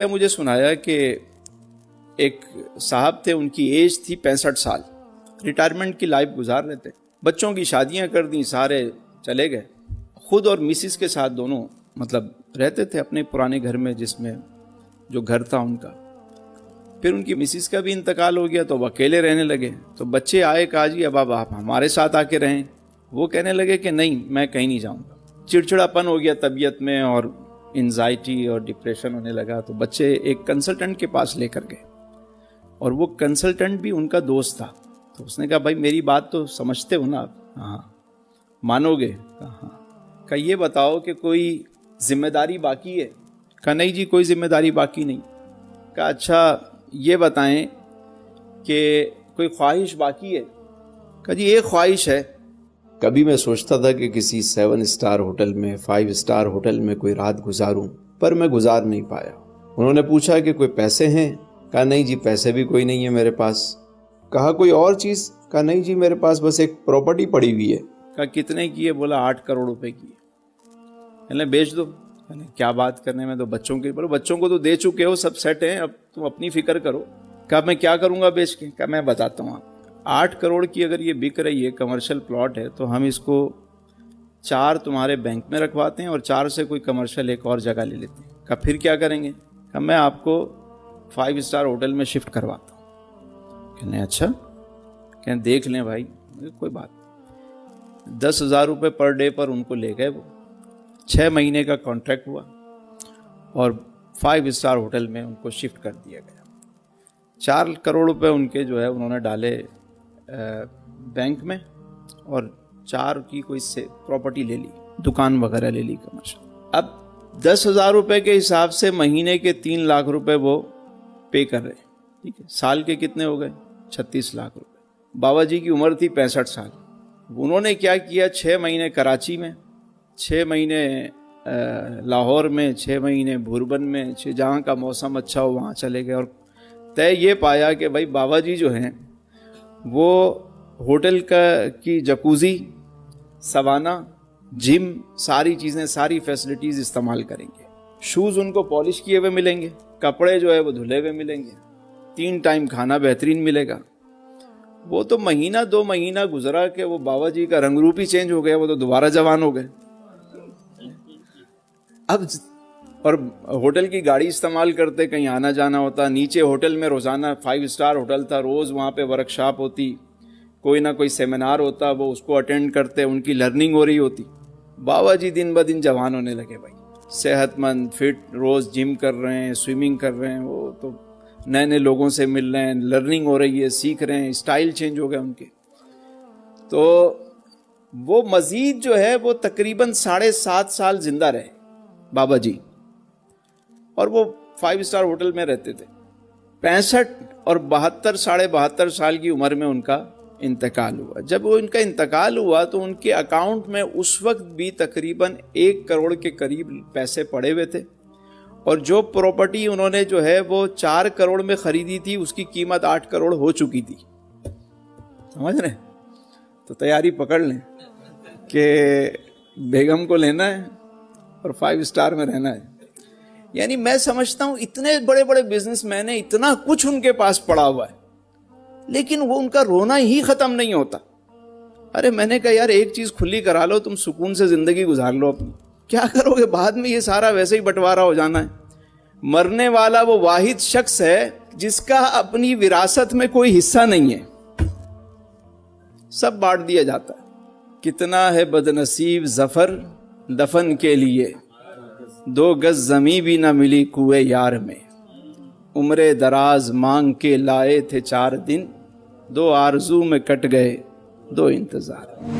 مجھے سنایا کہ ایک صاحب تھے، ان کی ایج تھی 65 سال، ریٹائرمنٹ کی لائف گزار رہے تھے، بچوں کی شادیاں کر دیں، سارے چلے گئے، خود اور مسز کے ساتھ دونوں رہتے تھے اپنے پرانے گھر میں، جس میں جو گھر تھا ان کا۔ پھر ان کی مسز کا بھی انتقال ہو گیا تو وہ اکیلے رہنے لگے، تو بچے آئے، کہا جی اب آپ ہمارے ساتھ آ کے رہیں۔ وہ کہنے لگے کہ نہیں، میں کہیں نہیں جاؤں گا۔ چڑچڑاپن ہو گیا طبیعت میں اور انزائٹی اور ڈپریشن ہونے لگا، تو بچے ایک کنسلٹنٹ کے پاس لے کر گئے، اور وہ کنسلٹنٹ بھی ان کا دوست تھا۔ تو اس نے کہا بھائی میری بات تو سمجھتے ہو نا آپ؟ ہاں۔ مانو گے؟ کہا ہاں۔ کہا یہ بتاؤ کہ کوئی ذمہ داری باقی ہے؟ کہا نہیں جی کوئی ذمہ داری باقی نہیں۔ کہا اچھا یہ بتائیں کہ کوئی خواہش باقی ہے؟ کہا جی ایک خواہش ہے، کبھی میں سوچتا تھا کہ کسی 7 اسٹار ہوٹل میں، 5 اسٹار ہوٹل میں کوئی رات گزاروں، پر میں گزار نہیں پایا۔ انہوں نے پوچھا کہ کوئی پیسے ہیں؟ کہا نہیں جی پیسے بھی کوئی نہیں ہے میرے پاس۔ کہا کوئی اور چیز؟ کہا نہیں جی میرے پاس بس ایک پراپرٹی پڑی ہوئی ہے۔ کہا کتنے کی ہے؟ بولا 8 کروڑ روپے کی ہے۔ کہنے بیچ دو۔ کہنے کیا بات کرنے میں تو بچوں کی، بولو بچوں کو تو دے چکے ہو، سب سیٹ ہیں، اب تم اپنی فکر کرو۔ کہا میں کیا کروں گا بیچ کے؟ کہا میں بتاتا ہوں آپ، 8 کروڑ کی اگر یہ بک رہی ہے، کمرشل پلاٹ ہے، تو ہم اس کو 4 تمہارے بینک میں رکھواتے ہیں اور 4 سے کوئی کمرشل ایک اور جگہ لے لیتے ہیں۔ کہا پھر کیا کریں گے؟ کہا میں آپ کو 5 اسٹار ہوٹل میں شفٹ کرواتا ہوں۔ کہنے اچھا، کہنے دیکھ لیں بھائی، کوئی بات نہیں۔ 10,000 روپے پر ڈے پر ان کو لے گئے وہ۔ 6 مہینے کا کانٹریکٹ ہوا اور 5 اسٹار ہوٹل میں ان کو شفٹ کر دیا گیا۔ 4 کروڑ روپے ان کے جو ہے انہوں نے ڈالے بینک میں، اور 4 کی کوئی سے پراپرٹی لے لی، دکان وغیرہ لے لی کمرشل۔ اب 10,000 روپے کے حساب سے مہینے کے 3 لاکھ روپے وہ پے کر رہے، ٹھیک ہے، سال کے کتنے ہو گئے؟ 36 لاکھ روپے۔ بابا جی کی عمر تھی 65 سال۔ انہوں نے کیا کیا، 6 مہینے کراچی میں، 6 مہینے لاہور میں، 6 مہینے بھوربن میں، جہاں کا موسم اچھا ہو وہاں چلے گئے، اور طے یہ پایا کہ بھائی بابا جی جو ہیں وہ ہوٹل کی جکوزی، سوانا، جم، ساری چیزیں، ساری فیسلٹیز استعمال کریں گے۔ شوز ان کو پالش کیے ہوئے ملیں گے، کپڑے جو ہے وہ دھلے ہوئے ملیں گے، 3 ٹائم کھانا بہترین ملے گا۔ وہ تو مہینہ 2 مہینہ گزرا کہ وہ بابا جی کا رنگ روپ ہی چینج ہو گیا، وہ تو دوبارہ جوان ہو گئے۔ اب اور ہوٹل کی گاڑی استعمال کرتے، کہیں آنا جانا ہوتا، نیچے ہوٹل میں روزانہ 5 اسٹار ہوٹل تھا، روز وہاں پہ ورک شاپ ہوتی، کوئی نہ کوئی سیمینار ہوتا، وہ اس کو اٹینڈ کرتے، ان کی لرننگ ہو رہی ہوتی۔ بابا جی دن بدن جوان ہونے لگے بھائی، صحت مند، فٹ، روز جم کر رہے ہیں، سوئمنگ کر رہے ہیں، وہ تو نئے نئے لوگوں سے مل رہے ہیں، لرننگ ہو رہی ہے، سیکھ رہے ہیں، اسٹائل چینج ہو گیا ان کے۔ تو وہ مزید جو ہے وہ تقریباً 7.5 سال زندہ رہے بابا جی، اور وہ 5 اسٹار ہوٹل میں رہتے تھے۔ 65 اور 72 ساڑھے 72 سال کی عمر میں ان کا انتقال ہوا۔ جب وہ ان کا انتقال ہوا تو ان کے اکاؤنٹ میں اس وقت بھی تقریباً 1 کروڑ کے قریب پیسے پڑے ہوئے تھے، اور جو پراپرٹی انہوں نے جو ہے وہ 4 کروڑ میں خریدی تھی، اس کی قیمت 8 کروڑ ہو چکی تھی۔ سمجھ رہے ہیں؟ تو تیاری پکڑ لیں کہ بیگم کو لینا ہے اور 5 اسٹار میں رہنا ہے۔ یعنی میں سمجھتا ہوں اتنے بڑے بڑے بزنس مین ہیں، اتنا کچھ ان کے پاس پڑا ہوا ہے، لیکن وہ ان کا رونا ہی ختم نہیں ہوتا۔ ارے میں نے کہا یار ایک چیز کھلی کرا لو، تم سکون سے زندگی گزار لو اپنی، کیا کرو گے بعد میں؟ یہ سارا ویسے ہی بٹوارا ہو جانا ہے۔ مرنے والا وہ واحد شخص ہے جس کا اپنی وراثت میں کوئی حصہ نہیں ہے، سب بانٹ دیا جاتا ہے۔ کتنا ہے بد نصیب ظفر دفن کے لیے، 2 گز زمیں بھی نہ ملی کوئے یار میں، عمر دراز مانگ کے لائے تھے 4 دن، 2 آرزو میں کٹ گئے 2 انتظار۔